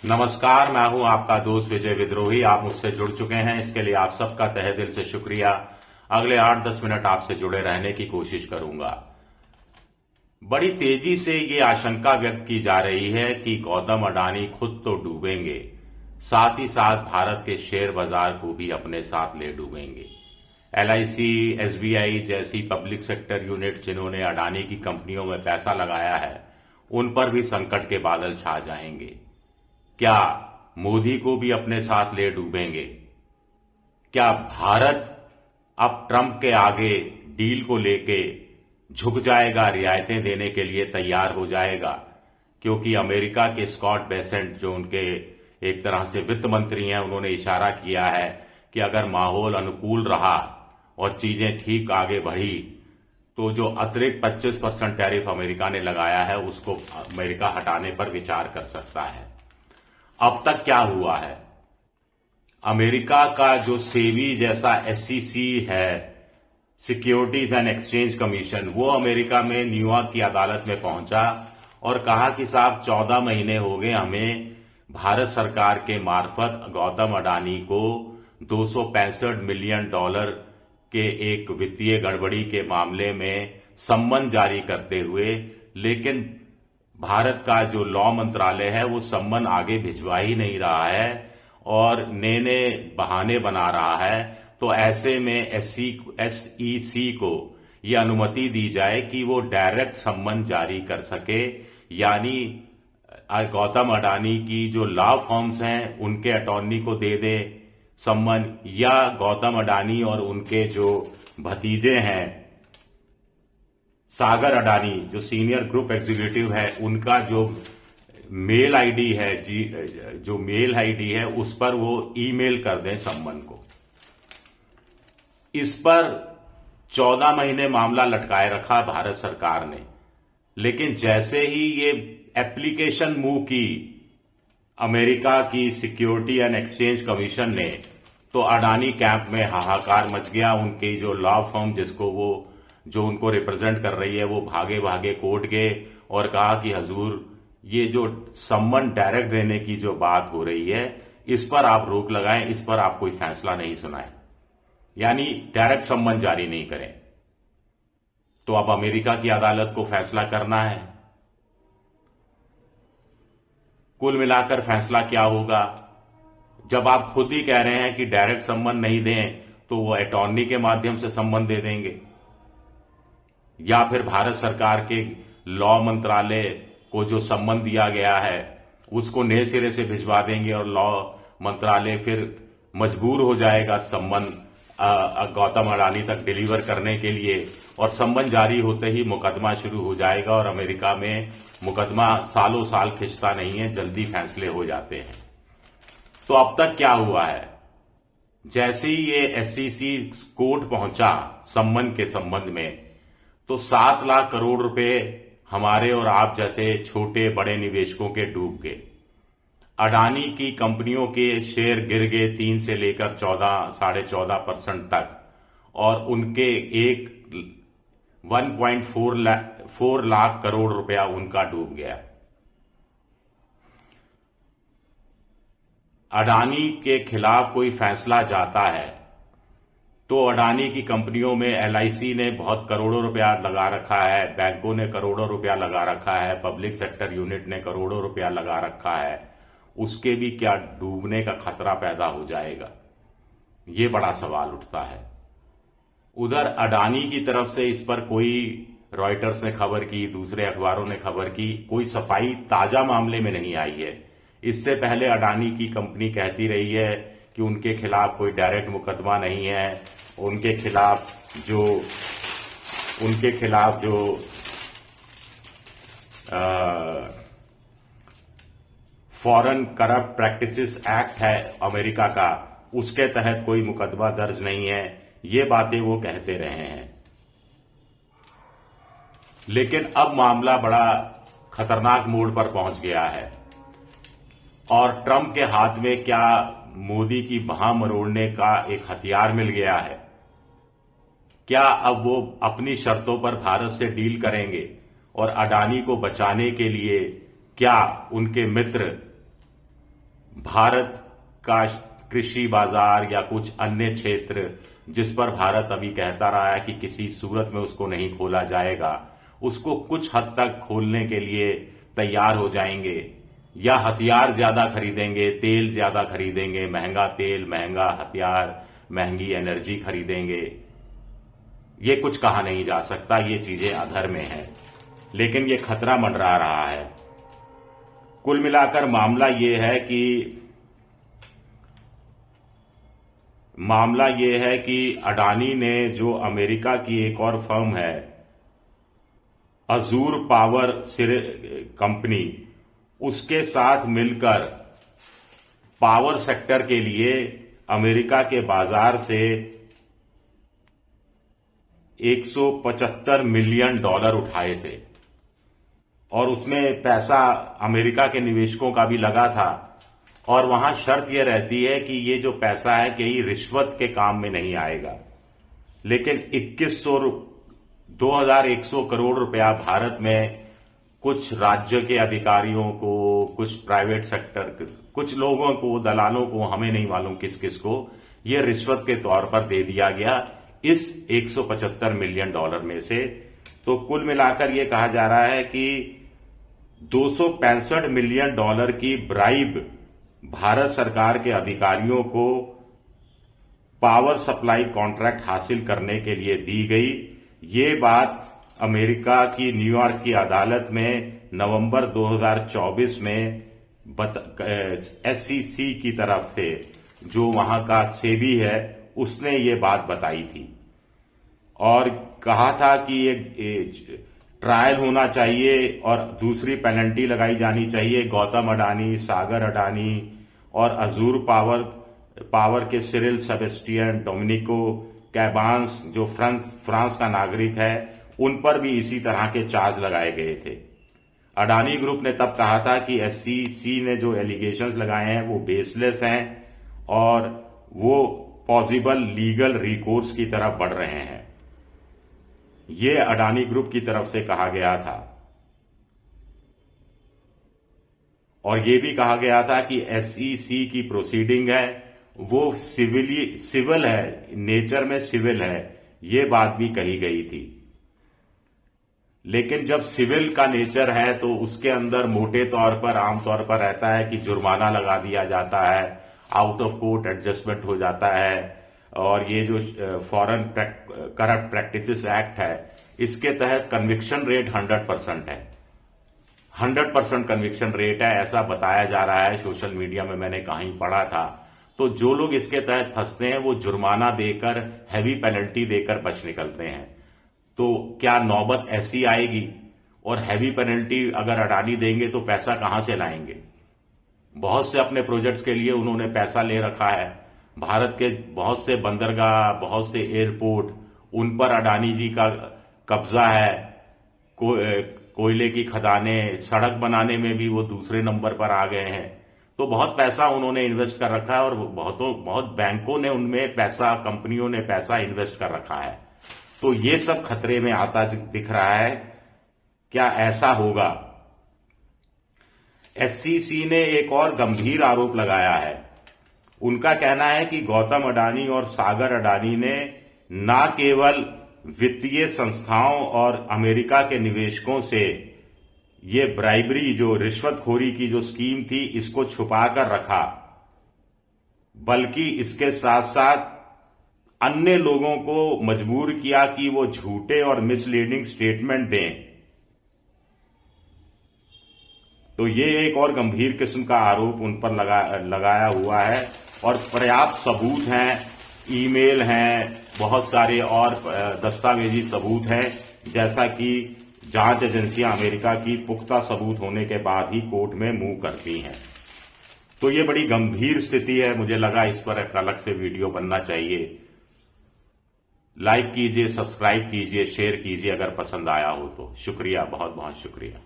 नमस्कार, मैं हूं आपका दोस्त विजय विद्रोही। आप मुझसे जुड़ चुके हैं, इसके लिए आप सबका तहे दिल से शुक्रिया। अगले 8-10 मिनट आपसे जुड़े रहने की कोशिश करूंगा। बड़ी तेजी से ये आशंका व्यक्त की जा रही है कि गौतम अडानी खुद तो डूबेंगे, साथ ही साथ भारत के शेयर बाजार को भी अपने साथ ले डूबेंगे। LIC, SBI जैसी पब्लिक सेक्टर यूनिट जिन्होंने अडानी की कंपनियों में पैसा लगाया है, उन पर भी संकट के बादल छा जाएंगे। क्या मोदी को भी अपने साथ ले डूबेंगे? क्या भारत अब ट्रंप के आगे डील को लेके झुक जाएगा, रियायतें देने के लिए तैयार हो जाएगा? क्योंकि अमेरिका के स्कॉट बेसेंट जो उनके एक तरह से वित्त मंत्री हैं, उन्होंने इशारा किया है कि अगर माहौल अनुकूल रहा और चीजें ठीक आगे बढ़ी तो जो अतिरिक्त 25% टैरिफ अमेरिका ने लगाया है उसको अमेरिका हटाने पर विचार कर सकता है। अब तक क्या हुआ है? अमेरिका का जो सेबी जैसा SEC है, सिक्योरिटीज एंड एक्सचेंज कमीशन, वो अमेरिका में न्यूयॉर्क की अदालत में पहुंचा और कहा कि साहब 14 महीने हो गए हमें भारत सरकार के मार्फत गौतम अडानी को $265 मिलियन के एक वित्तीय गड़बड़ी के मामले में सम्मन जारी करते हुए, लेकिन भारत का जो लॉ मंत्रालय है वो सम्मन आगे भिजवा ही नहीं रहा है और नए बहाने बना रहा है। तो ऐसे में SEC को ये अनुमति दी जाए कि वो डायरेक्ट सम्मन जारी कर सके, यानी गौतम अडानी की जो लॉ फर्म्स हैं उनके अटॉर्नी को दे दे सम्मन, या गौतम अडानी और उनके जो भतीजे हैं सागर अडानी जो सीनियर ग्रुप एग्जीक्यूटिव है, उनका जो मेल आईडी है जो मेल आईडी है उस पर वो ईमेल कर दें सम्मन को। इस पर 14 महीने मामला लटकाए रखा भारत सरकार ने, लेकिन जैसे ही ये एप्लीकेशन मूव की अमेरिका की सिक्योरिटी एंड एक्सचेंज कमीशन ने, तो अडानी कैंप में हाहाकार मच गया। उनकी जो लॉ फर्म जो उनको रिप्रेजेंट कर रही है वो भागे भागे कोर्ट गए और कहा कि हजूर, ये जो सम्मन डायरेक्ट देने की जो बात हो रही है इस पर आप रोक लगाएं, इस पर आप कोई फैसला नहीं सुनाएं, यानी डायरेक्ट सम्मन जारी नहीं करें। तो अब अमेरिका की अदालत को फैसला करना है। कुल मिलाकर फैसला क्या होगा? जब आप खुद ही कह रहे हैं कि डायरेक्ट सम्मन नहीं दें तो वो अटॉर्नी के माध्यम से सम्मन दे देंगे, या फिर भारत सरकार के लॉ मंत्रालय को जो सम्मन दिया गया है उसको नए सिरे से भिजवा देंगे और लॉ मंत्रालय फिर मजबूर हो जाएगा सम्मन गौतम अडानी तक डिलीवर करने के लिए, और सम्मन जारी होते ही मुकदमा शुरू हो जाएगा। और अमेरिका में मुकदमा सालों साल खिंचता नहीं है, जल्दी फैसले हो जाते हैं। तो अब तक क्या हुआ है? जैसे ही ये SEC कोर्ट पहुंचा सम्मन के संबंध में, तो 7 लाख करोड़ रुपए हमारे और आप जैसे छोटे बड़े निवेशकों के डूब गए। अडानी की कंपनियों के शेयर गिर गए 3 से लेकर 14.5% तक, और उनके 1.4 लाख करोड़ रुपया उनका डूब गया। अडानी के खिलाफ कोई फैसला जाता है तो अडानी की कंपनियों में LIC ने बहुत करोड़ों रुपया लगा रखा है, बैंकों ने करोड़ों रुपया लगा रखा है, पब्लिक सेक्टर यूनिट ने करोड़ों रुपया लगा रखा है, उसके भी क्या डूबने का खतरा पैदा हो जाएगा? ये बड़ा सवाल उठता है। उधर अडानी की तरफ से इस पर कोई रॉयटर्स ने खबर की, दूसरे अखबारों ने खबर की, कोई सफाई ताजा मामले में नहीं आई है। इससे पहले अडानी की कंपनी कहती रही है कि उनके खिलाफ कोई डायरेक्ट मुकदमा नहीं है, उनके खिलाफ जो फॉरेन करप्ट प्रैक्टिसेस एक्ट है अमेरिका का, उसके तहत कोई मुकदमा दर्ज नहीं है। ये बातें वो कहते रहे हैं, लेकिन अब मामला बड़ा खतरनाक मोड़ पर पहुंच गया है और ट्रंप के हाथ में क्या मोदी की बाह मरोड़ने का एक हथियार मिल गया है? क्या अब वो अपनी शर्तों पर भारत से डील करेंगे और अडानी को बचाने के लिए क्या उनके मित्र भारत का कृषि बाजार या कुछ अन्य क्षेत्र जिस पर भारत अभी कहता रहा है कि किसी सूरत में उसको नहीं खोला जाएगा, उसको कुछ हद तक खोलने के लिए तैयार हो जाएंगे या हथियार ज्यादा खरीदेंगे, तेल ज्यादा खरीदेंगे, महंगा तेल, महंगा हथियार, महंगी एनर्जी खरीदेंगे। ये कुछ कहा नहीं जा सकता, ये चीजें अधर में हैं, लेकिन ये खतरा मंडरा रहा है। कुल मिलाकर मामला ये है कि अडानी ने जो अमेरिका की एक और फर्म है अजूर पावर कंपनी, उसके साथ मिलकर पावर सेक्टर के लिए अमेरिका के बाजार से $175 मिलियन उठाए थे और उसमें पैसा अमेरिका के निवेशकों का भी लगा था। और वहां शर्त यह रहती है कि ये जो पैसा है कहीं रिश्वत के काम में नहीं आएगा। लेकिन 2100 करोड़ रुपया भारत में कुछ राज्य के अधिकारियों को, कुछ प्राइवेट सेक्टर, कुछ लोगों को, दलालों को, हमें नहीं मालूम किस किस को, यह रिश्वत के तौर पर दे दिया गया इस $175 मिलियन में से। तो कुल मिलाकर यह कहा जा रहा है कि $265 मिलियन की ब्राइब भारत सरकार के अधिकारियों को पावर सप्लाई कॉन्ट्रैक्ट हासिल करने के लिए दी गई। ये बात अमेरिका की न्यूयॉर्क की अदालत में नवंबर 2024 में SEC की तरफ से, जो वहां का सेबी है, उसने ये बात बताई थी और कहा था कि ये ट्रायल होना चाहिए और दूसरी पेनल्टी लगाई जानी चाहिए गौतम अडानी, सागर अडानी और अजूर पावर के सिरिल सेबेस्टियन, डोमिनिको कैबांस, जो फ्रांस का नागरिक है, उन पर भी इसी तरह के चार्ज लगाए गए थे। अडानी ग्रुप ने तब कहा था कि SEC ने जो एलिगेशंस लगाए हैं वो बेसलेस हैं और वो पॉसिबल लीगल रिकोर्स की तरफ बढ़ रहे हैं। ये अडानी ग्रुप की तरफ से कहा गया था और ये भी कहा गया था कि SEC की प्रोसीडिंग है वो सिविल है, नेचर में सिविल है, ये बात भी कही गई थी। लेकिन जब सिविल का नेचर है तो उसके अंदर मोटे तौर पर, आमतौर पर रहता है कि जुर्माना लगा दिया जाता है, आउट ऑफ कोर्ट एडजस्टमेंट हो जाता है। और ये जो फॉरेन करप्ट प्रैक्टिसेस एक्ट है, इसके तहत कन्विक्शन रेट 100% है, 100% कन्विक्शन रेट है, ऐसा बताया जा रहा है। सोशल मीडिया में मैंने कहीं पढ़ा था। तो जो लोग इसके तहत फंसते हैं वो जुर्माना देकर, हैवी पेनल्टी देकर बच निकलते हैं। तो क्या नौबत ऐसी आएगी और हैवी पेनल्टी अगर अडानी देंगे तो पैसा कहां से लाएंगे? बहुत से अपने प्रोजेक्ट्स के लिए उन्होंने पैसा ले रखा है। भारत के बहुत से बंदरगाह, बहुत से एयरपोर्ट, उन पर अडानी जी का कब्जा है। कोयले की खदानें, सड़क बनाने में भी वो दूसरे नंबर पर आ गए हैं। तो बहुत पैसा उन्होंने इन्वेस्ट कर रखा है और बहुत बैंकों ने उनमें पैसा, कंपनियों ने पैसा इन्वेस्ट कर रखा है। तो ये सब खतरे में आता दिख रहा है। क्या ऐसा होगा? SEC ने एक और गंभीर आरोप लगाया है। उनका कहना है कि गौतम अडानी और सागर अडानी ने न केवल वित्तीय संस्थाओं और अमेरिका के निवेशकों से ये ब्राइबरी, जो रिश्वतखोरी की जो स्कीम थी, इसको छुपा कर रखा, बल्कि इसके साथ साथ अन्य लोगों को मजबूर किया कि वो झूठे और मिसलीडिंग स्टेटमेंट दें। तो ये एक और गंभीर किस्म का आरोप उन पर लगाया हुआ है और पर्याप्त सबूत हैं, ईमेल हैं, बहुत सारे और दस्तावेजी सबूत हैं, जैसा कि जांच एजेंसियां अमेरिका की पुख्ता सबूत होने के बाद ही कोर्ट में मूव करती हैं। तो ये बड़ी गंभीर स्थिति है। मुझे लगा इस पर एक अलग से वीडियो बनना चाहिए। लाइक कीजिए, सब्सक्राइब कीजिए, शेयर कीजिए अगर पसंद आया हो तो। शुक्रिया, बहुत बहुत शुक्रिया।